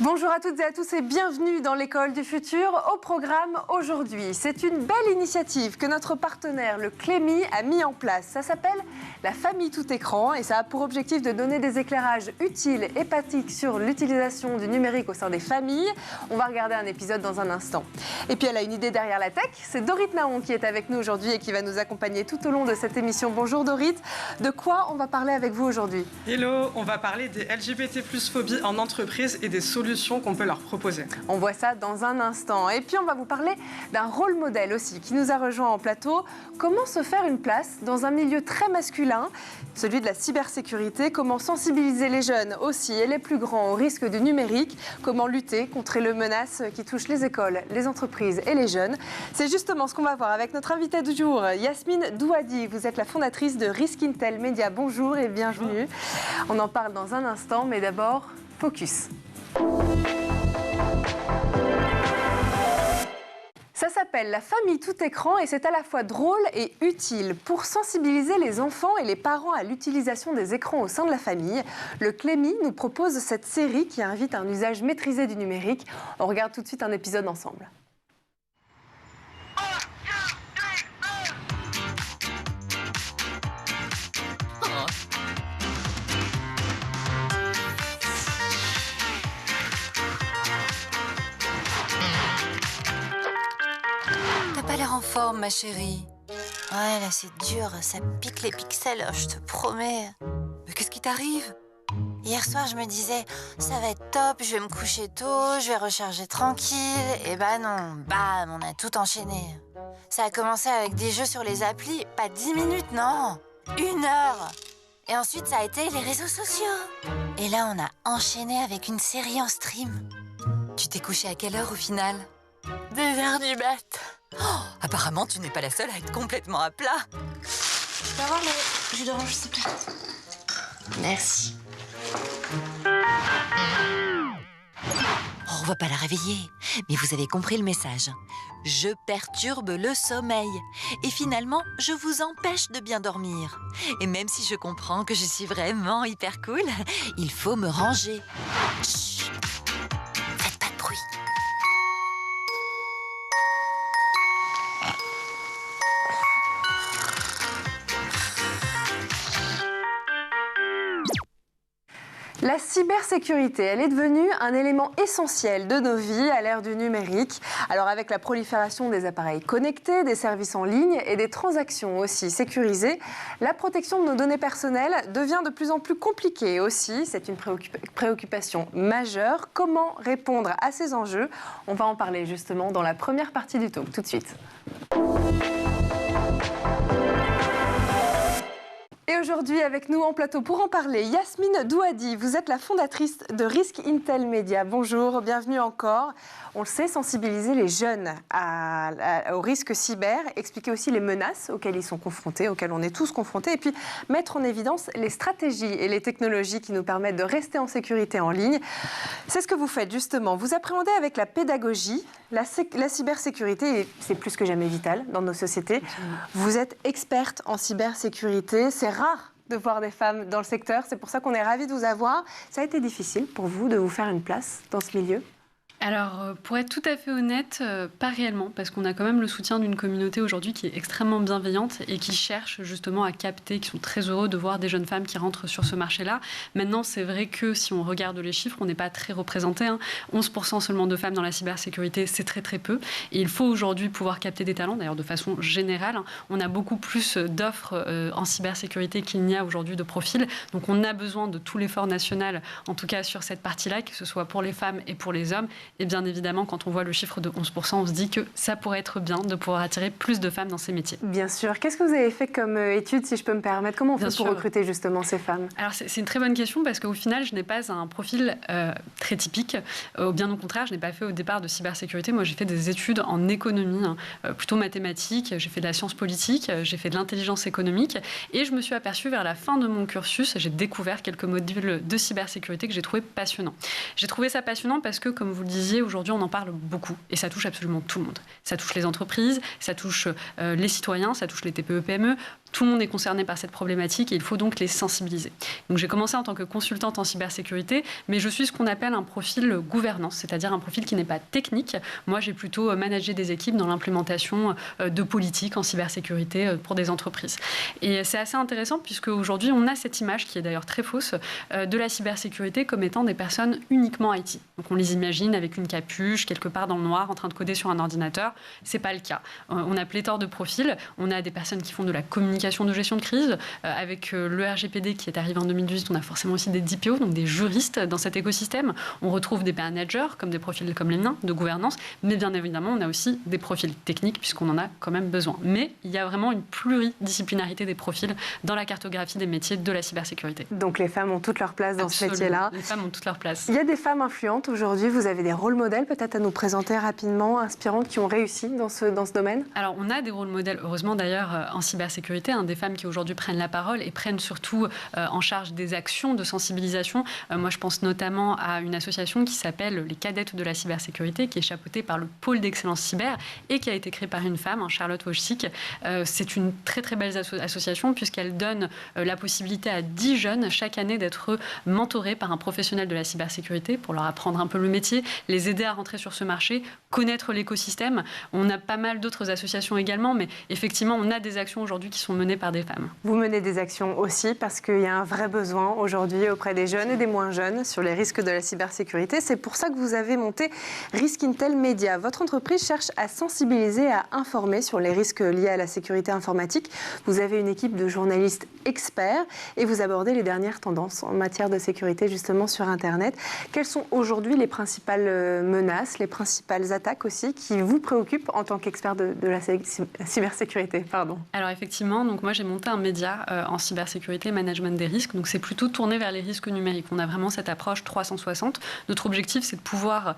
Bonjour à toutes et à tous et bienvenue dans l'école du futur. Au programme aujourd'hui, c'est une belle initiative que notre partenaire le Clémy a mis en place. Ça s'appelle la famille tout écran et ça a pour objectif de donner des éclairages utiles et pratiques sur l'utilisation du numérique au sein des familles. On va regarder un épisode dans un instant. Et puis elle a une idée derrière la tech. C'est Dorit Naon qui est avec nous aujourd'hui et qui va nous accompagner tout au long de cette émission. Bonjour Dorit. De quoi on va parler avec vous aujourd'hui? Hello, on va parler des LGBT+ phobies en entreprise et des solutions qu'on peut leur proposer. On voit ça dans un instant. Et puis on va vous parler d'un rôle modèle aussi qui nous a rejoint en plateau. Comment se faire une place dans un milieu très masculin, celui de la cybersécurité. Comment sensibiliser les jeunes aussi et les plus grands au risque du numérique. Comment lutter contre les menaces qui touchent les écoles, les entreprises et les jeunes. C'est justement ce qu'on va voir avec notre invitée du jour, Yasmine Douadi. Vous êtes la fondatrice de Risk Intel Media. Bonjour et bienvenue. On en parle dans un instant, mais d'abord, focus. Ça s'appelle la famille tout écran et c'est à la fois drôle et utile. Pour sensibiliser les enfants et les parents à l'utilisation des écrans au sein de la famille, le Clémy nous propose cette série qui invite à un usage maîtrisé du numérique. On regarde tout de suite un épisode ensemble. T'as pas l'air en forme, ma chérie. Ouais, là, c'est dur. Ça pique les pixels, je te promets. Mais qu'est-ce qui t'arrive? Hier soir, je me disais, ça va être top, je vais me coucher tôt, je vais recharger tranquille. Et bah non, bam, on a tout enchaîné. Ça a commencé avec des jeux sur les applis, pas 10 minutes, non, 1 heure. Et ensuite, ça a été les réseaux sociaux. Et là, on a enchaîné avec une série en stream. Tu t'es couché à quelle heure au final? 2h du mat. Oh, apparemment, tu n'es pas la seule à être complètement à plat. Je peux avoir le jus d'orange, s'il te plaît? Merci. Oh, on va pas la réveiller, mais vous avez compris le message. Je perturbe le sommeil et finalement, je vous empêche de bien dormir. Et même si je comprends que je suis vraiment hyper cool, il faut me ranger. Chut, faites pas de bruit. La cybersécurité, elle est devenue un élément essentiel de nos vies à l'ère du numérique. Alors avec la prolifération des appareils connectés, des services en ligne et des transactions aussi sécurisées, la protection de nos données personnelles devient de plus en plus compliquée aussi. C'est une préoccupation majeure. Comment répondre à ces enjeux? On va en parler justement dans la première partie du talk, tout de suite. Et aujourd'hui, avec nous en plateau pour en parler, Yasmine Douadi, vous êtes la fondatrice de Risk Intel Media. Bonjour, bienvenue encore. On le sait, sensibiliser les jeunes au risque cyber, expliquer aussi les menaces auxquelles ils sont confrontés, auxquelles on est tous confrontés, et puis mettre en évidence les stratégies et les technologies qui nous permettent de rester en sécurité en ligne. C'est ce que vous faites justement. Vous appréhendez avec la pédagogie la cybersécurité, et c'est plus que jamais vital dans nos sociétés. Vous êtes experte en cybersécurité, c'est rare de voir des femmes dans le secteur, c'est pour ça qu'on est ravis de vous avoir. Ça a été difficile pour vous de vous faire une place dans ce milieu ? Alors, pour être tout à fait honnête, pas réellement, parce qu'on a quand même le soutien d'une communauté aujourd'hui qui est extrêmement bienveillante et qui cherche justement à capter, qui sont très heureux de voir des jeunes femmes qui rentrent sur ce marché-là. Maintenant, c'est vrai que si on regarde les chiffres, on n'est pas très représenté. 11% seulement de femmes dans la cybersécurité, c'est très très peu. Et il faut aujourd'hui pouvoir capter des talents, d'ailleurs de façon générale. On a beaucoup plus d'offres en cybersécurité qu'il n'y a aujourd'hui de profils. Donc on a besoin de tout l'effort national, en tout cas sur cette partie-là, que ce soit pour les femmes et pour les hommes. Et bien évidemment, quand on voit le chiffre de 11%, on se dit que ça pourrait être bien de pouvoir attirer plus de femmes dans ces métiers. Bien sûr. Qu'est-ce que vous avez fait comme étude, si je peux me permettre? Comment on fait pour recruter justement ces femmes? Alors c'est une très bonne question parce qu'au final, je n'ai pas un profil très typique. Bien au contraire, je n'ai pas fait au départ de cybersécurité. Moi, j'ai fait des études en économie, plutôt mathématiques. J'ai fait de la science politique, j'ai fait de l'intelligence économique. Et je me suis aperçue vers la fin de mon cursus, j'ai découvert quelques modules de cybersécurité que j'ai trouvé passionnants. J'ai trouvé ça passionnant parce que, comme vous le disiez, aujourd'hui, on en parle beaucoup et ça touche absolument tout le monde. Ça touche les entreprises, ça touche les citoyens, ça touche les TPE-PME. Tout le monde est concerné par cette problématique et il faut donc les sensibiliser. Donc j'ai commencé en tant que consultante en cybersécurité, mais je suis ce qu'on appelle un profil gouvernance, c'est-à-dire un profil qui n'est pas technique. Moi, j'ai plutôt managé des équipes dans l'implémentation de politiques en cybersécurité pour des entreprises. Et c'est assez intéressant puisque aujourd'hui, on a cette image qui est d'ailleurs très fausse de la cybersécurité comme étant des personnes uniquement IT. Donc on les imagine avec une capuche, quelque part dans le noir, en train de coder sur un ordinateur. C'est pas le cas. On a pléthore de profils. On a des personnes qui font de la communication de gestion de crise. Avec le RGPD qui est arrivé en 2018, on a forcément aussi des DPO, donc des juristes dans cet écosystème. On retrouve des managers, comme des profils comme les miens, de gouvernance, mais bien évidemment, on a aussi des profils techniques, puisqu'on en a quand même besoin. Mais il y a vraiment une pluridisciplinarité des profils dans la cartographie des métiers de la cybersécurité. Donc les femmes ont toute leur place dans Absolument. ce métier-là. Les femmes ont toute leur place. Il y a des femmes influentes aujourd'hui, vous avez des rôles modèles peut-être à nous présenter rapidement, inspirantes, qui ont réussi dans ce domaine? Alors on a des rôles modèles, heureusement d'ailleurs, en cybersécurité, des femmes qui aujourd'hui prennent la parole et prennent surtout en charge des actions de sensibilisation. Moi je pense notamment à une association qui s'appelle les Cadettes de la cybersécurité, qui est chapeautée par le pôle d'excellence cyber et qui a été créée par une femme, Charlotte Wojcik. C'est une très très belle association puisqu'elle donne la possibilité à 10 jeunes chaque année d'être mentorés par un professionnel de la cybersécurité pour leur apprendre un peu le métier, les aider à rentrer sur ce marché, connaître l'écosystème. On a pas mal d'autres associations également, mais effectivement on a des actions aujourd'hui qui sont menées par des femmes. Vous menez des actions aussi parce qu'il y a un vrai besoin aujourd'hui auprès des jeunes et des moins jeunes sur les risques de la cybersécurité. C'est pour ça que vous avez monté Risk Intel Media. Votre entreprise cherche à sensibiliser, à informer sur les risques liés à la sécurité informatique. Vous avez une équipe de journalistes experts et vous abordez les dernières tendances en matière de sécurité justement sur Internet. Quelles sont aujourd'hui les principales menaces, les principales attaques aussi qui vous préoccupent en tant qu'expert de la cybersécurité? Alors effectivement, donc moi j'ai monté un média en cybersécurité, management des risques. Donc c'est plutôt tourné vers les risques numériques. On a vraiment cette approche 360. Notre objectif, c'est de pouvoir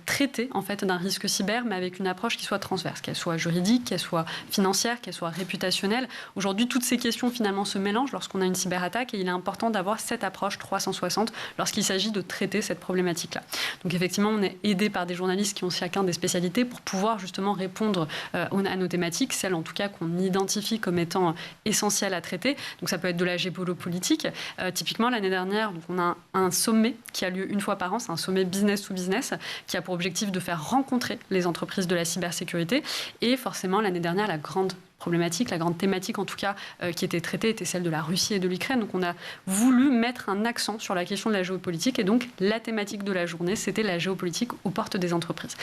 traiter en fait d'un risque cyber, mais avec une approche qui soit transverse, qu'elle soit juridique, qu'elle soit financière, qu'elle soit réputationnelle. Aujourd'hui, toutes ces questions finalement se mélangent lorsqu'on a une cyberattaque et il est important d'avoir cette approche 360 lorsqu'il s'agit de traiter cette problématique-là. Donc effectivement, on est aidé par des journalistes qui ont chacun des spécialités pour pouvoir justement répondre à nos thématiques, celles en tout cas qu'on identifie comme étant essentielles à traiter. Donc ça peut être de la géopolitique. Typiquement, l'année dernière, donc on a un sommet qui a lieu une fois par an, c'est un sommet business to business qui a pour objectif de faire rencontrer les entreprises de la cybersécurité. Et forcément, l'année dernière, la grande problématique, la grande thématique en tout cas qui était traitée était celle de la Russie et de l'Ukraine. Donc on a voulu mettre un accent sur la question de la géopolitique et donc la thématique de la journée, c'était la géopolitique aux portes des entreprises.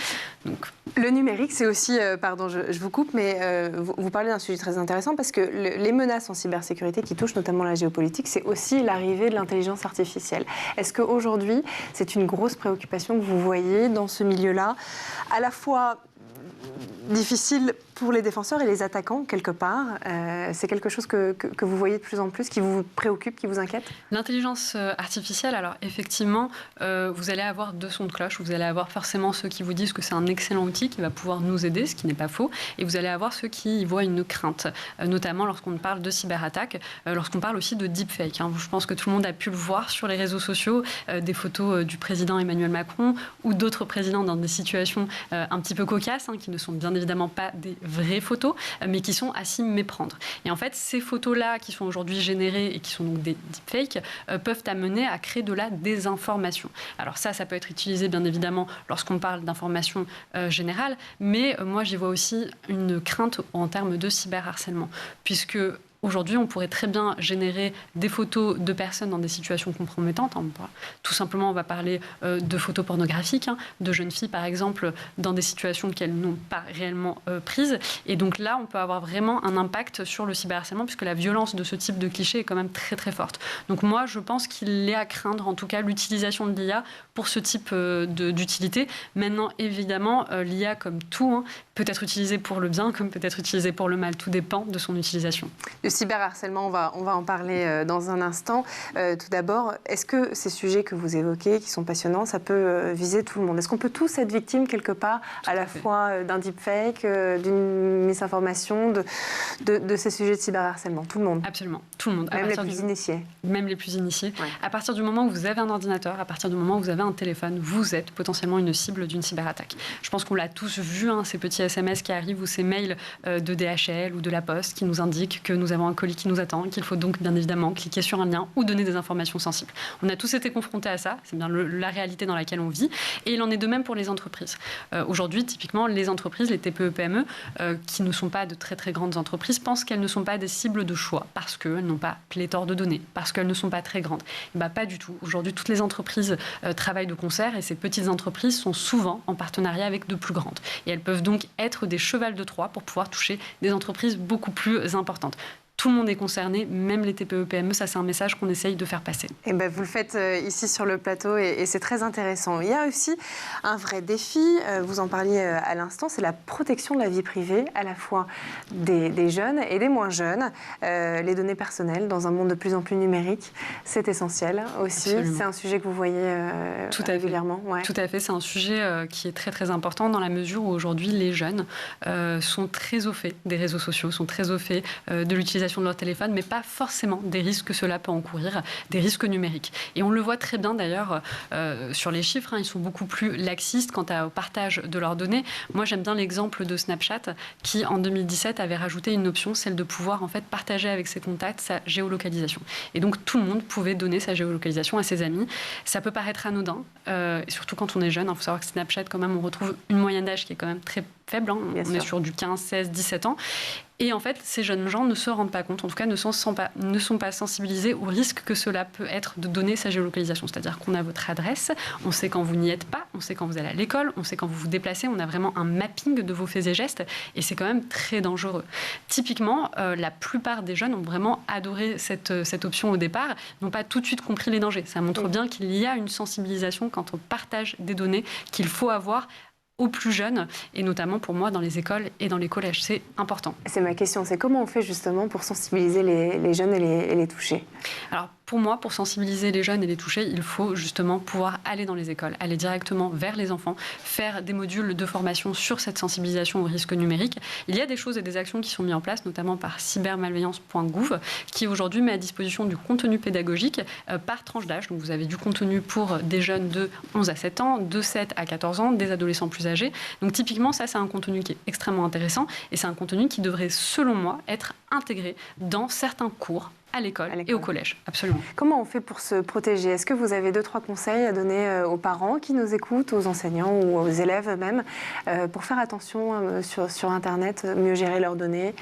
Donc... Le numérique, c'est aussi, pardon, je vous coupe, mais vous parlez d'un sujet très intéressant parce que les menaces en cybersécurité qui touchent notamment la géopolitique, c'est aussi l'arrivée de l'intelligence artificielle. Est-ce qu'aujourd'hui, c'est une grosse préoccupation que vous voyez dans ce milieu-là, à la fois difficile pour les défenseurs et les attaquants, quelque part? C'est quelque chose que vous voyez de plus en plus, qui vous préoccupe, qui vous inquiète? L'intelligence artificielle, alors effectivement, vous allez avoir deux sons de cloche. Vous allez avoir forcément ceux qui vous disent que c'est un excellent outil qui va pouvoir nous aider, ce qui n'est pas faux. Et vous allez avoir ceux qui y voient une crainte, notamment lorsqu'on parle de cyberattaque, lorsqu'on parle aussi de deepfake. Je pense que tout le monde a pu le voir sur les réseaux sociaux, des photos du président Emmanuel Macron ou d'autres présidents dans des situations un petit peu cocasses, qui ne sont bien évidemment pas des vraies photos, mais qui sont à s'y méprendre. Et en fait, ces photos-là, qui sont aujourd'hui générées et qui sont donc des deepfakes, peuvent amener à créer de la désinformation. Alors ça peut être utilisé bien évidemment lorsqu'on parle d'information générale, mais moi j'y vois aussi une crainte en termes de cyberharcèlement, puisque aujourd'hui, on pourrait très bien générer des photos de personnes dans des situations compromettantes. Tout simplement, on va parler de photos pornographiques, de jeunes filles, par exemple, dans des situations qu'elles n'ont pas réellement prises. Et donc là, on peut avoir vraiment un impact sur le cyberharcèlement, puisque la violence de ce type de cliché est quand même très, très forte. Donc moi, je pense qu'il est à craindre, en tout cas, l'utilisation de l'IA pour ce type d'utilité. Maintenant, évidemment, l'IA, comme tout, peut être utilisée pour le bien, comme peut être utilisée pour le mal. Tout dépend de son utilisation. Le cyberharcèlement, on va en parler dans un instant. Tout d'abord, est-ce que ces sujets que vous évoquez, qui sont passionnants, ça peut viser tout le monde? Est-ce qu'on peut tous être victime quelque part, à la fois d'un deepfake, d'une misinformation, de ces sujets de cyberharcèlement? Tout le monde? Absolument, tout le monde. Même les plus initiés? Même les plus initiés. Ouais. À partir du moment où vous avez un ordinateur, à partir du moment où vous avez un téléphone, vous êtes potentiellement une cible d'une cyberattaque. Je pense qu'on l'a tous vu, ces petits SMS qui arrivent ou ces mails de DHL ou de la Poste qui nous indiquent que nous avons avons un colis qui nous attend, qu'il faut donc bien évidemment cliquer sur un lien ou donner des informations sensibles. On a tous été confrontés à ça, c'est bien la réalité dans laquelle on vit, et il en est de même pour les entreprises. Aujourd'hui, typiquement, les entreprises, les TPE-PME, qui ne sont pas de très très grandes entreprises, pensent qu'elles ne sont pas des cibles de choix parce qu'elles n'ont pas pléthore de données, parce qu'elles ne sont pas très grandes. Pas du tout. Aujourd'hui, toutes les entreprises travaillent de concert et ces petites entreprises sont souvent en partenariat avec de plus grandes. Et elles peuvent donc être des chevals de Troie pour pouvoir toucher des entreprises beaucoup plus importantes. Tout le monde est concerné, même les TPE-PME. Ça, c'est un message qu'on essaye de faire passer. Et vous le faites ici sur le plateau et c'est très intéressant. Il y a aussi un vrai défi, vous en parliez à l'instant, c'est la protection de la vie privée, à la fois des jeunes et des moins jeunes. Les données personnelles, dans un monde de plus en plus numérique, c'est essentiel aussi. Absolument. C'est un sujet que vous voyez régulièrement. Ouais. Tout à fait, c'est un sujet qui est très très important dans la mesure où aujourd'hui, les jeunes sont très au fait des réseaux sociaux, sont très au fait de l'utilisation de leur téléphone, mais pas forcément des risques que cela peut encourir, des risques numériques. Et on le voit très bien d'ailleurs sur les chiffres, ils sont beaucoup plus laxistes quant au partage de leurs données. Moi, j'aime bien l'exemple de Snapchat qui, en 2017, avait rajouté une option, celle de pouvoir en fait partager avec ses contacts sa géolocalisation. Et donc, tout le monde pouvait donner sa géolocalisation à ses amis. Ça peut paraître anodin, surtout quand on est jeune. Il faut savoir que Snapchat, quand même, on retrouve une moyenne d'âge qui est quand même très faible. On est sur du 15, 16, 17 ans. Et en fait, ces jeunes gens ne se rendent pas compte, en tout cas ne sont pas sensibilisés au risque que cela peut être de donner sa géolocalisation. C'est-à-dire qu'on a votre adresse, on sait quand vous n'y êtes pas, on sait quand vous allez à l'école, on sait quand vous vous déplacez, on a vraiment un mapping de vos faits et gestes et c'est quand même très dangereux. Typiquement, la plupart des jeunes ont vraiment adoré cette option au départ, n'ont pas tout de suite compris les dangers. Ça montre bien qu'il y a une sensibilisation quand on partage des données qu'il faut avoir aux plus jeunes, et notamment pour moi dans les écoles et dans les collèges. C'est important. C'est ma question, c'est comment on fait justement pour sensibiliser les jeunes et les toucher ? Alors, pour moi, pour sensibiliser les jeunes et les toucher, il faut justement pouvoir aller dans les écoles, aller directement vers les enfants, faire des modules de formation sur cette sensibilisation au risque numérique. Il y a des choses et des actions qui sont mises en place, notamment par cybermalveillance.gouv, qui aujourd'hui met à disposition du contenu pédagogique par tranche d'âge. Donc vous avez du contenu pour des jeunes de 11 à 7 ans, de 7 à 14 ans, des adolescents plus âgés. Donc typiquement, ça, c'est un contenu qui est extrêmement intéressant et c'est un contenu qui devrait, selon moi, être intégré dans certains cours à l'école et au collège, absolument. Comment on fait pour se protéger ? Est-ce que vous avez 2-3 conseils à donner aux parents qui nous écoutent, aux enseignants ou aux élèves même, pour faire attention sur Internet, mieux gérer leurs données ?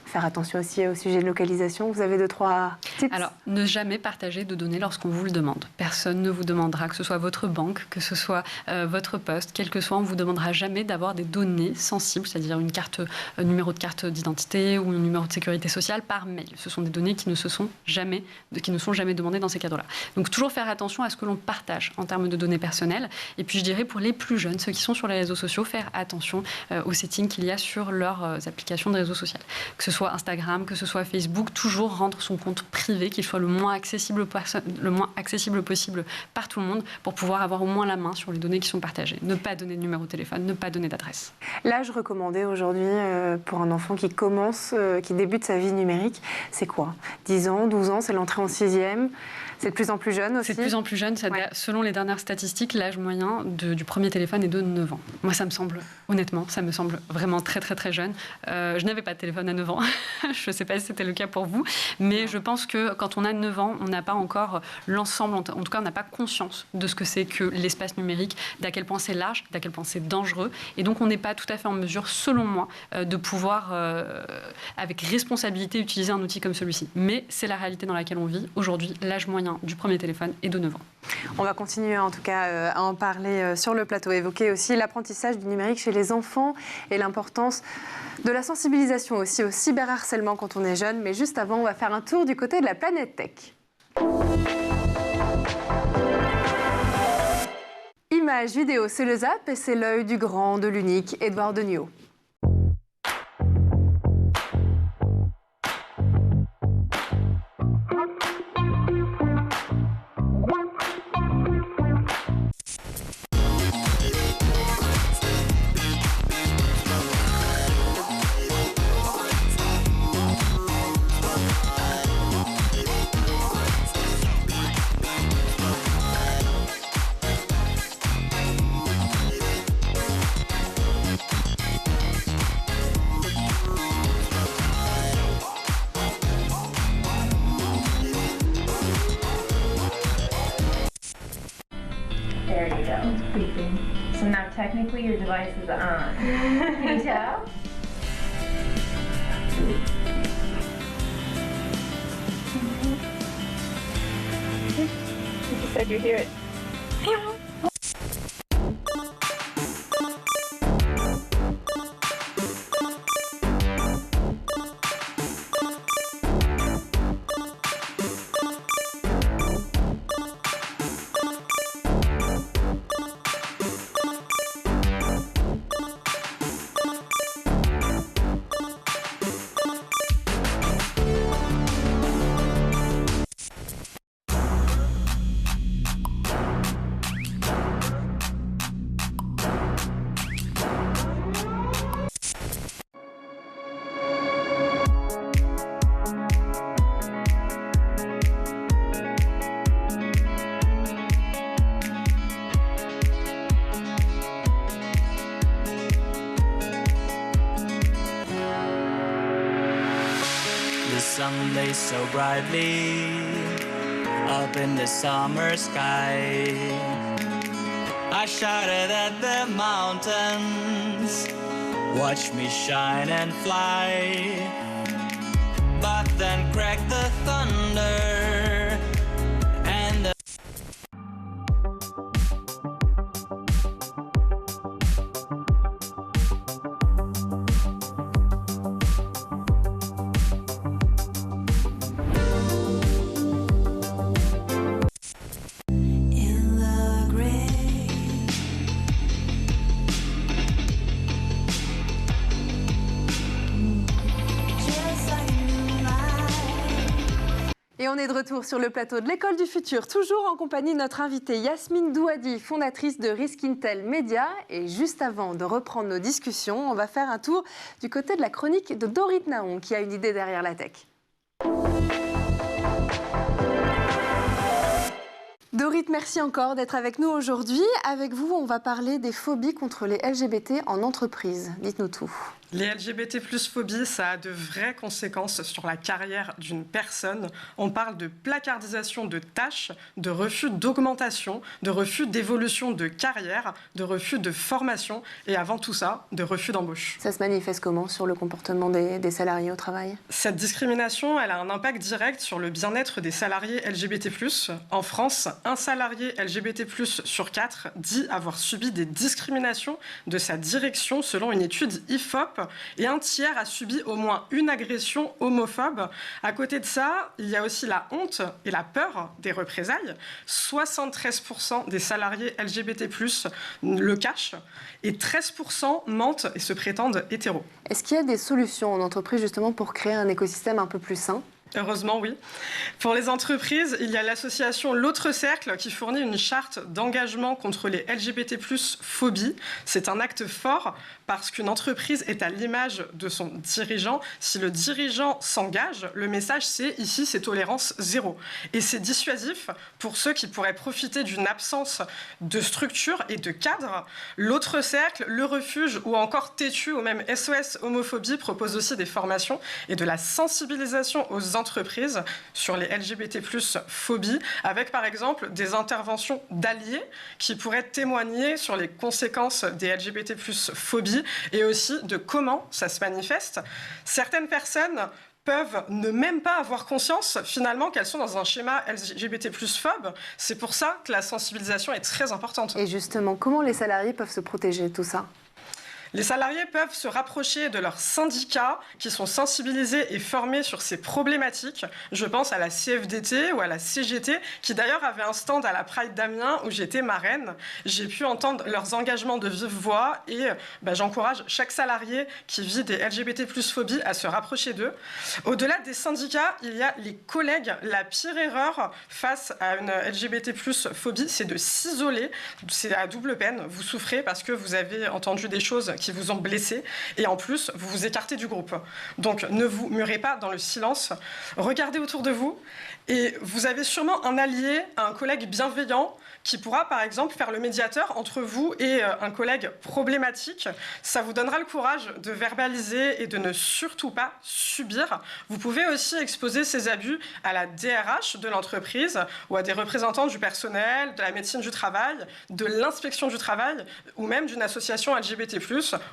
Faire attention aussi au sujet de localisation. Vous avez 2-3 tips ? Alors, ne jamais partager de données lorsqu'on vous le demande. Personne ne vous demandera, que ce soit votre banque, que ce soit votre poste, quel que soit, on ne vous demandera jamais d'avoir des données sensibles, c'est-à-dire un numéro de carte d'identité ou un numéro de sécurité sociale par mail. Ce sont des données qui ne sont jamais demandées dans ces cadres-là. Donc, toujours faire attention à ce que l'on partage en termes de données personnelles. Et puis, je dirais, pour les plus jeunes, ceux qui sont sur les réseaux sociaux, faire attention aux settings qu'il y a sur leurs applications de réseaux sociaux. Que ce soit Instagram, que ce soit Facebook, toujours rendre son compte privé, qu'il soit le moins accessible possible par tout le monde pour pouvoir avoir au moins la main sur les données qui sont partagées. Ne pas donner de numéro de téléphone, ne pas donner d'adresse. L'âge recommandé aujourd'hui pour un enfant qui débute sa vie numérique, c'est quoi ? 10 ans, 12 ans, c'est l'entrée en 6e ? C'est de plus en plus jeune aussi ? C'est de plus en plus jeune. Selon les dernières statistiques, l'âge moyen du premier téléphone est de 9 ans. Moi, ça me semble vraiment très, très, très jeune. Je n'avais pas de téléphone à 9 ans. Je ne sais pas si c'était le cas pour vous. Mais je pense que quand on a 9 ans, on n'a pas encore l'ensemble, en tout cas, on n'a pas conscience de ce que c'est que l'espace numérique, d'à quel point c'est large, d'à quel point c'est dangereux. Et donc, on n'est pas tout à fait en mesure, selon moi, de pouvoir, avec responsabilité, utiliser un outil comme celui-ci. Mais c'est la réalité dans laquelle on vit. Aujourd'hui, l'âge moyen du premier téléphone est de 9 ans. On va continuer en tout cas à en parler sur le plateau, évoquer aussi l'apprentissage du numérique chez les enfants et l'importance de la sensibilisation aussi au cyberharcèlement quand on est jeune. Mais juste avant, on va faire un tour du côté de la planète tech. Images, vidéos, c'est le Zap et c'est l'œil du grand, de l'unique Edouard Deniau. sounds beeping. So now technically your device is on. Can you tell? You said you hear it. The sun lays so brightly up in the summer sky. I shouted at the mountains, watch me shine and fly. But then cracked the thunder and the Et on est de retour sur le plateau de l'École du Futur, toujours en compagnie de notre invitée Yasmine Douadi, fondatrice de Risk Intel Media. Et juste avant de reprendre nos discussions, on va faire un tour du côté de la chronique de Dorit Naon, qui a une idée derrière la tech. Dorit, merci encore d'être avec nous aujourd'hui. Avec vous, on va parler des phobies contre les LGBT en entreprise. Dites-nous tout. Les LGBT+ phobies, ça a de vraies conséquences sur la carrière d'une personne. On parle de placardisation de tâches, de refus d'augmentation, de refus d'évolution de carrière, de refus de formation et avant tout ça, de refus d'embauche. Ça se manifeste comment sur le comportement des salariés au travail ? Cette discrimination, elle a un impact direct sur le bien-être des salariés LGBT+. En France, un salarié LGBT+ sur 4 dit avoir subi des discriminations de sa direction selon une étude IFOP. Et un tiers a subi au moins une agression homophobe. À côté de ça, il y a aussi la honte et la peur des représailles. 73% des salariés LGBT+, le cachent et 13% mentent et se prétendent hétéros. Est-ce qu'il y a des solutions en entreprise justement pour créer un écosystème un peu plus sain ? Heureusement, oui. Pour les entreprises, il y a l'association L'Autre Cercle qui fournit une charte d'engagement contre les LGBT+ phobies. C'est un acte fort parce qu'une entreprise est à l'image de son dirigeant. Si le dirigeant s'engage, le message c'est ici, c'est tolérance zéro. Et c'est dissuasif pour ceux qui pourraient profiter d'une absence de structure et de cadre. L'Autre Cercle, Le Refuge ou encore Têtu ou même SOS Homophobie proposent aussi des formations et de la sensibilisation aux entreprises sur les LGBT+ phobies, avec par exemple des interventions d'alliés qui pourraient témoigner sur les conséquences des LGBT+ phobies et aussi de comment ça se manifeste. Certaines personnes peuvent ne même pas avoir conscience finalement qu'elles sont dans un schéma LGBT+ phobe. C'est pour ça que la sensibilisation est très importante. Et justement, comment les salariés peuvent se protéger de tout ça ? Les salariés peuvent se rapprocher de leurs syndicats qui sont sensibilisés et formés sur ces problématiques. Je pense à la CFDT ou à la CGT qui d'ailleurs avait un stand à la Pride d'Amiens où j'étais marraine. J'ai pu entendre leurs engagements de vive voix et j'encourage chaque salarié qui vit des LGBT+ phobies à se rapprocher d'eux. Au-delà des syndicats, il y a les collègues. La pire erreur face à une LGBT+ phobie, c'est de s'isoler. C'est à double peine. Vous souffrez parce que vous avez entendu des choses qui vous ont blessé et en plus, vous vous écartez du groupe. Donc, ne vous murez pas dans le silence. Regardez autour de vous et vous avez sûrement un allié, un collègue bienveillant qui pourra, par exemple, faire le médiateur entre vous et un collègue problématique. Ça vous donnera le courage de verbaliser et de ne surtout pas subir. Vous pouvez aussi exposer ces abus à la DRH de l'entreprise ou à des représentants du personnel, de la médecine du travail, de l'inspection du travail ou même d'une association LGBT+,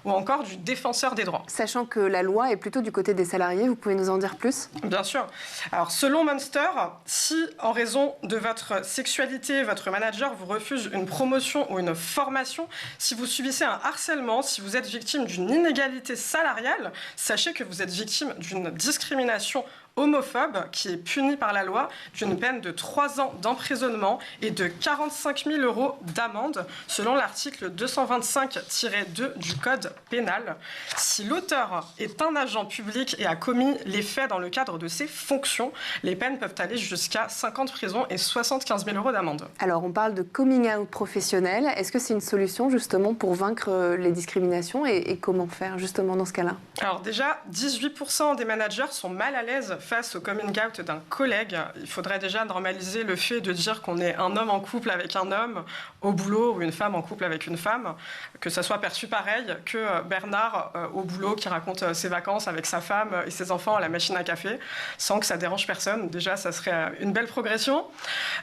ou encore du défenseur des droits. Sachant que la loi est plutôt du côté des salariés, vous pouvez nous en dire plus ? Bien sûr. Alors, selon Monster, si en raison de votre sexualité, votre manager vous refuse une promotion ou une formation, si vous subissez un harcèlement, si vous êtes victime d'une inégalité salariale, sachez que vous êtes victime d'une discrimination homophobe qui est punie par la loi d'une peine de 3 ans d'emprisonnement et de 45 000 € d'amende selon l'article 225-2 du Code pénal. Si l'auteur est un agent public et a commis les faits dans le cadre de ses fonctions, les peines peuvent aller jusqu'à 5 ans de prison et 75 000 € d'amende. Alors, on parle de coming out professionnel. Est-ce que c'est une solution justement pour vaincre les discriminations et comment faire justement dans ce cas-là ? Alors déjà, 18% des managers sont mal à l'aise face au coming out d'un collègue. Il faudrait déjà normaliser le fait de dire qu'on est un homme en couple avec un homme au boulot ou une femme en couple avec une femme, que ça soit perçu pareil que Bernard au boulot qui raconte ses vacances avec sa femme et ses enfants à la machine à café, sans que ça dérange personne. Déjà, ça serait une belle progression.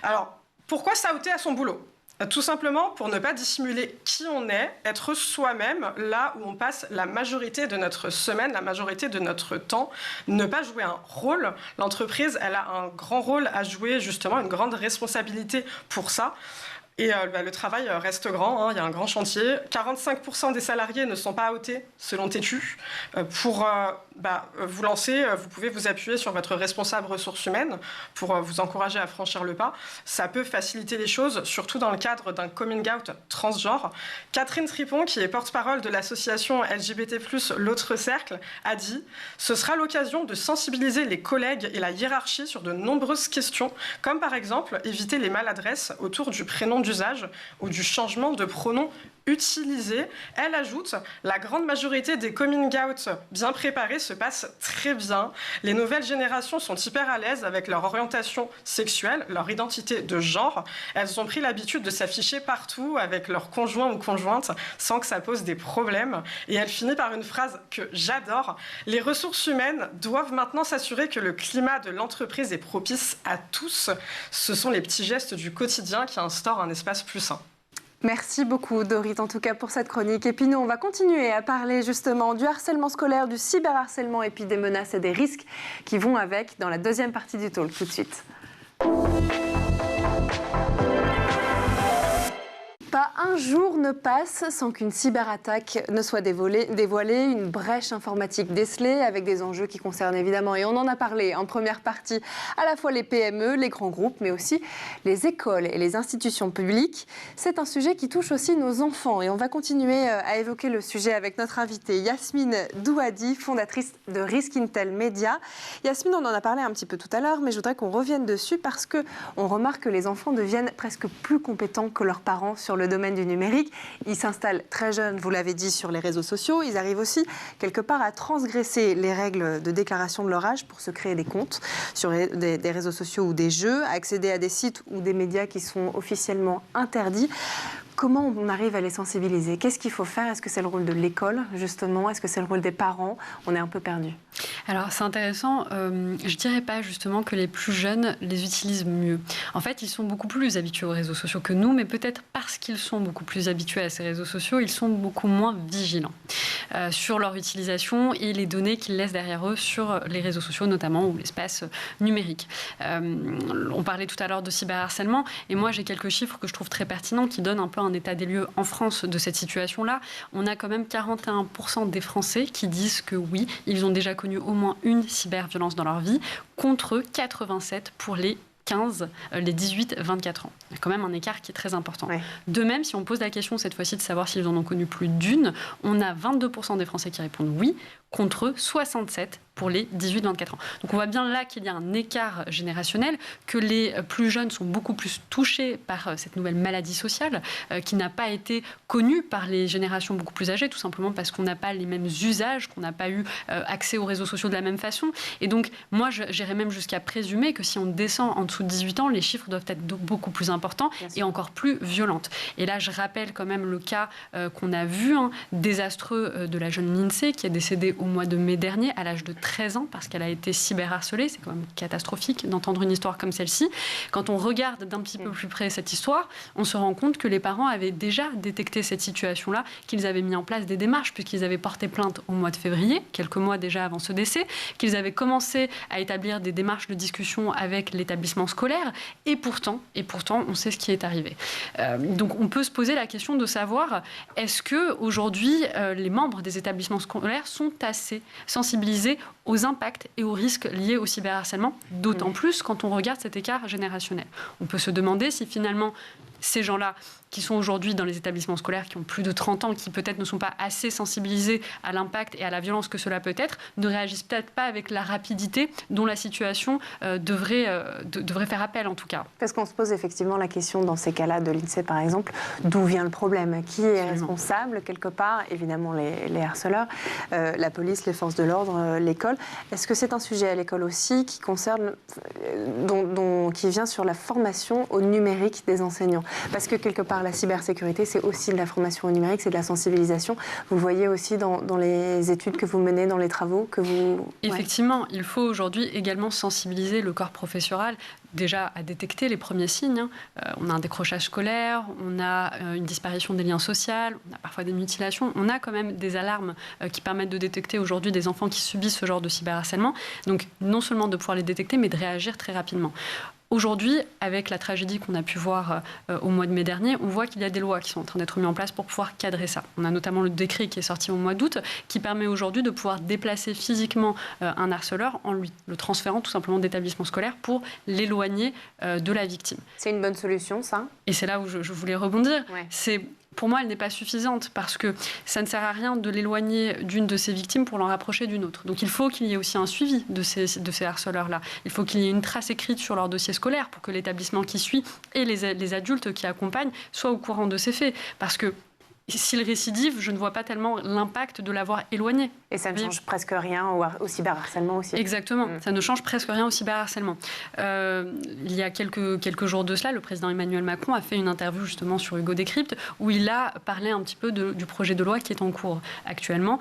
Alors, pourquoi s'outer à son boulot ? Tout simplement pour ne pas dissimuler qui on est, être soi-même là où on passe la majorité de notre semaine, la majorité de notre temps, ne pas jouer un rôle. L'entreprise, elle a un grand rôle à jouer, justement, une grande responsabilité pour ça. Et le travail reste grand, il y a un grand chantier. 45% des salariés ne sont pas outés, selon TETU. Pour vous lancer, vous pouvez vous appuyer sur votre responsable ressources humaines pour vous encourager à franchir le pas. Ça peut faciliter les choses, surtout dans le cadre d'un coming out transgenre. Catherine Tripon, qui est porte-parole de l'association LGBT+, L'Autre Cercle, a dit « Ce sera l'occasion de sensibiliser les collègues et la hiérarchie sur de nombreuses questions, comme par exemple éviter les maladresses autour du prénom d'usage ou du changement de pronom utilisé. » Elle ajoute « La grande majorité des coming out bien préparés se passent très bien. Les nouvelles générations sont hyper à l'aise avec leur orientation sexuelle, leur identité de genre. Elles ont pris l'habitude de s'afficher partout avec leur conjoint ou conjointe sans que ça pose des problèmes. » Et elle finit par une phrase que j'adore. « Les ressources humaines doivent maintenant s'assurer que le climat de l'entreprise est propice à tous. Ce sont les petits gestes du quotidien qui instaurent un espace plus sain. » Merci beaucoup Dorit en tout cas pour cette chronique. Et puis nous on va continuer à parler justement du harcèlement scolaire, du cyberharcèlement et puis des menaces et des risques qui vont avec dans la deuxième partie du talk tout de suite. Pas un jour ne passe sans qu'une cyberattaque ne soit dévoilée, une brèche informatique décelée avec des enjeux qui concernent évidemment, et on en a parlé en première partie, à la fois les PME, les grands groupes, mais aussi les écoles et les institutions publiques. C'est un sujet qui touche aussi nos enfants et on va continuer à évoquer le sujet avec notre invitée Yasmine Douadi, fondatrice de Risk Intel Media. Yasmine, on en a parlé un petit peu tout à l'heure, mais je voudrais qu'on revienne dessus parce qu'on remarque que les enfants deviennent presque plus compétents que leurs parents sur le domaine du numérique. Ils s'installent très jeunes, vous l'avez dit, sur les réseaux sociaux. Ils arrivent aussi quelque part à transgresser les règles de déclaration de leur âge pour se créer des comptes sur des réseaux sociaux ou des jeux, accéder à des sites ou des médias qui sont officiellement interdits. Comment on arrive à les sensibiliser ? Qu'est-ce qu'il faut faire ? Est-ce que c'est le rôle de l'école, justement ? Est-ce que c'est le rôle des parents ? On est un peu perdus. Alors, c'est intéressant. Je ne dirais pas, justement, que les plus jeunes les utilisent mieux. En fait, ils sont beaucoup plus habitués aux réseaux sociaux que nous, mais peut-être parce qu'ils sont beaucoup plus habitués à ces réseaux sociaux, ils sont beaucoup moins vigilants sur leur utilisation et les données qu'ils laissent derrière eux sur les réseaux sociaux, notamment, ou l'espace numérique. On parlait tout à l'heure de cyberharcèlement, et moi, j'ai quelques chiffres que je trouve très pertinents qui donnent un peu un état des lieux en France de cette situation-là. On a quand même 41% des Français qui disent que oui, ils ont déjà connu au moins une cyberviolence dans leur vie, contre 87 pour les 15 les 18-24 ans. Il y a quand même un écart qui est très important. Ouais. De même, si on pose la question cette fois-ci de savoir s'ils en ont connu plus d'une, on a 22% des Français qui répondent oui, contre 67 pour les 18-24 ans. Donc on voit bien là qu'il y a un écart générationnel, que les plus jeunes sont beaucoup plus touchés par cette nouvelle maladie sociale qui n'a pas été connue par les générations beaucoup plus âgées, tout simplement parce qu'on n'a pas les mêmes usages, qu'on n'a pas eu accès aux réseaux sociaux de la même façon. Et donc moi j'irais même jusqu'à présumer que si on descend en dessous de 18 ans, les chiffres doivent être beaucoup plus importants et encore plus violentes. Et là je rappelle quand même le cas qu'on a vu, désastreux de la jeune Lindsay qui est décédée au mois de mai dernier à l'âge de 13 ans parce qu'elle a été cyberharcelée. C'est quand même catastrophique d'entendre une histoire comme celle-ci. Quand on regarde d'un petit peu plus près cette histoire, on se rend compte que les parents avaient déjà détecté cette situation-là, qu'ils avaient mis en place des démarches puisqu'ils avaient porté plainte au mois de février, quelques mois déjà avant ce décès, qu'ils avaient commencé à établir des démarches de discussion avec l'établissement scolaire et pourtant, on sait ce qui est arrivé. Donc on peut se poser la question de savoir est-ce que aujourd'hui les membres des établissements scolaires sont assez sensibilisés aux impacts et aux risques liés au cyberharcèlement, d'autant plus quand on regarde cet écart générationnel. On peut se demander si finalement ces gens-là qui sont aujourd'hui dans les établissements scolaires, qui ont plus de 30 ans, qui peut-être ne sont pas assez sensibilisés à l'impact et à la violence que cela peut être, ne réagissent peut-être pas avec la rapidité dont la situation devrait faire appel en tout cas. Parce qu'on se pose effectivement la question dans ces cas-là de l'INSEE par exemple, d'où vient le problème ? Qui est responsable quelque part ? Évidemment les harceleurs, la police, les forces de l'ordre, l'école. Est-ce que c'est un sujet à l'école aussi qui concerne, qui vient sur la formation au numérique des enseignants ? Parce que quelque part la cybersécurité, c'est aussi de la formation au numérique, c'est de la sensibilisation. Vous le voyez aussi dans les études que vous menez, dans les travaux que vous... Effectivement, il faut aujourd'hui également sensibiliser le corps professoral déjà à détecter les premiers signes. On a un décrochage scolaire, on a une disparition des liens sociaux, on a parfois des mutilations. On a quand même des alarmes qui permettent de détecter aujourd'hui des enfants qui subissent ce genre de cyberharcèlement. Donc non seulement de pouvoir les détecter, mais de réagir très rapidement. Aujourd'hui, avec la tragédie qu'on a pu voir au mois de mai dernier, on voit qu'il y a des lois qui sont en train d'être mises en place pour pouvoir cadrer ça. On a notamment le décret qui est sorti au mois d'août, qui permet aujourd'hui de pouvoir déplacer physiquement un harceleur en lui le transférant tout simplement d'établissement scolaire pour l'éloigner de la victime. C'est une bonne solution, ça ? Et c'est là où je voulais rebondir. Ouais. Pour moi, elle n'est pas suffisante parce que ça ne sert à rien de l'éloigner d'une de ses victimes pour l'en rapprocher d'une autre. Donc il faut qu'il y ait aussi un suivi de ces harceleurs-là. Il faut qu'il y ait une trace écrite sur leur dossier scolaire pour que l'établissement qui suit et les adultes qui accompagnent soient au courant de ces faits. Parce que s'il récidive, je ne vois pas tellement l'impact de l'avoir éloigné. Et ça ne change presque rien au cyberharcèlement aussi. Exactement, ça ne change presque rien au cyberharcèlement. Il y a quelques jours de cela, le président Emmanuel Macron a fait une interview justement sur Hugo Décrypte où il a parlé un petit peu du projet de loi qui est en cours actuellement.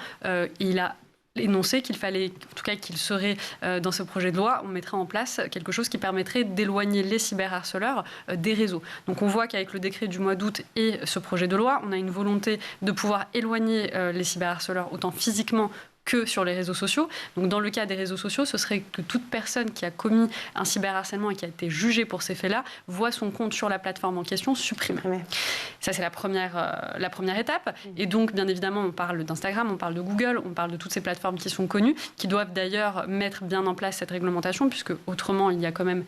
Il a énoncé qu'il fallait, en tout cas qu'il serait dans ce projet de loi, on mettrait en place quelque chose qui permettrait d'éloigner les cyberharceleurs des réseaux. Donc on voit qu'avec le décret du mois d'août et ce projet de loi, on a une volonté de pouvoir éloigner les cyberharceleurs autant physiquement que sur les réseaux sociaux. Donc dans le cas des réseaux sociaux, ce serait que toute personne qui a commis un cyberharcèlement et qui a été jugée pour ces faits-là voit son compte sur la plateforme en question supprimé. Ça, c'est la première étape. Et donc, bien évidemment, on parle d'Instagram, on parle de Google, on parle de toutes ces plateformes qui sont connues, qui doivent d'ailleurs mettre bien en place cette réglementation, puisque autrement, il y a quand même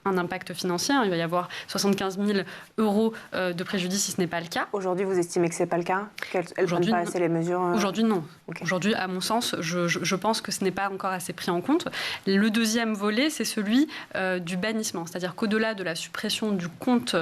un impact financier. Il va y avoir 75 000 € de préjudice si ce n'est pas le cas. Aujourd'hui, vous estimez que ce n'est pas le cas ? Qu'elles ne prennent pas assez les mesures Aujourd'hui, non. Okay. Aujourd'hui, à mon sens, je pense que ce n'est pas encore assez pris en compte. Le deuxième volet, c'est celui du bannissement. C'est-à-dire qu'au-delà de la suppression du compte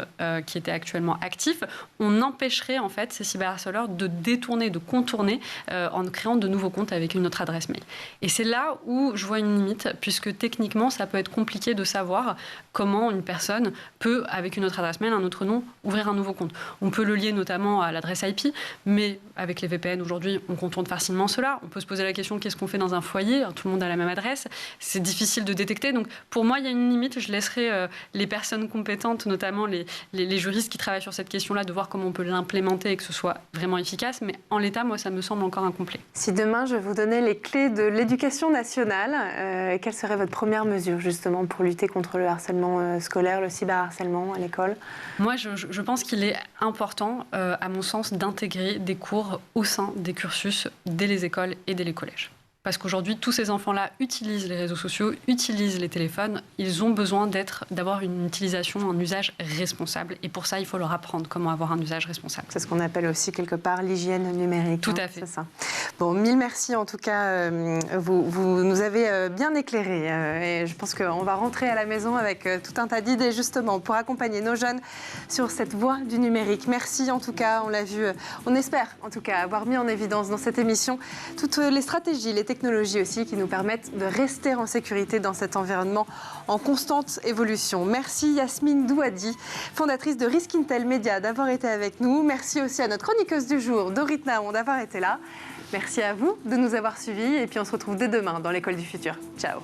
qui était actuellement actif, on empêcherait en fait ces cyberharceleurs de détourner, de contourner en créant de nouveaux comptes avec une autre adresse mail. Et c'est là où je vois une limite, puisque techniquement, ça peut être compliqué de savoir comment une personne peut, avec une autre adresse mail, un autre nom, ouvrir un nouveau compte. On peut le lier notamment à l'adresse IP, mais avec les VPN aujourd'hui, on contourne facilement cela. On peut se poser la question, qu'est-ce qu'on fait dans un foyer ? Tout le monde a la même adresse. C'est difficile de détecter. Donc pour moi, il y a une limite. Je laisserai les personnes compétentes, notamment les juristes qui travaillent sur cette question-là, de voir comment on peut l'implémenter et que ce soit vraiment efficace. Mais en l'état, moi, ça me semble encore incomplet. Si demain, je vous donnais les clés de l'éducation nationale, quelle serait votre première mesure, justement, pour lutter contre le harcèlement scolaire, le cyberharcèlement à l'école ? Moi, je pense qu'il est important, à mon sens, d'intégrer des cours au sein des cursus dès les écoles et dès les collèges. Parce qu'aujourd'hui, tous ces enfants-là utilisent les réseaux sociaux, utilisent les téléphones. Ils ont besoin d'avoir une utilisation, un usage responsable. Et pour ça, il faut leur apprendre comment avoir un usage responsable. C'est ce qu'on appelle aussi quelque part l'hygiène numérique. Tout à fait. C'est ça. Bon, mille merci en tout cas. Vous nous avez bien éclairés. Et je pense qu'on va rentrer à la maison avec tout un tas d'idées justement pour accompagner nos jeunes sur cette voie du numérique. Merci en tout cas. On l'a vu. On espère en tout cas avoir mis en évidence dans cette émission toutes les stratégies, les technologies aussi qui nous permettent de rester en sécurité dans cet environnement en constante évolution. Merci Yasmine Douadi, fondatrice de Risk Intel Media, d'avoir été avec nous. Merci aussi à notre chroniqueuse du jour, Dorit Naon, d'avoir été là. Merci à vous de nous avoir suivis et puis on se retrouve dès demain dans l'École du Futur. Ciao.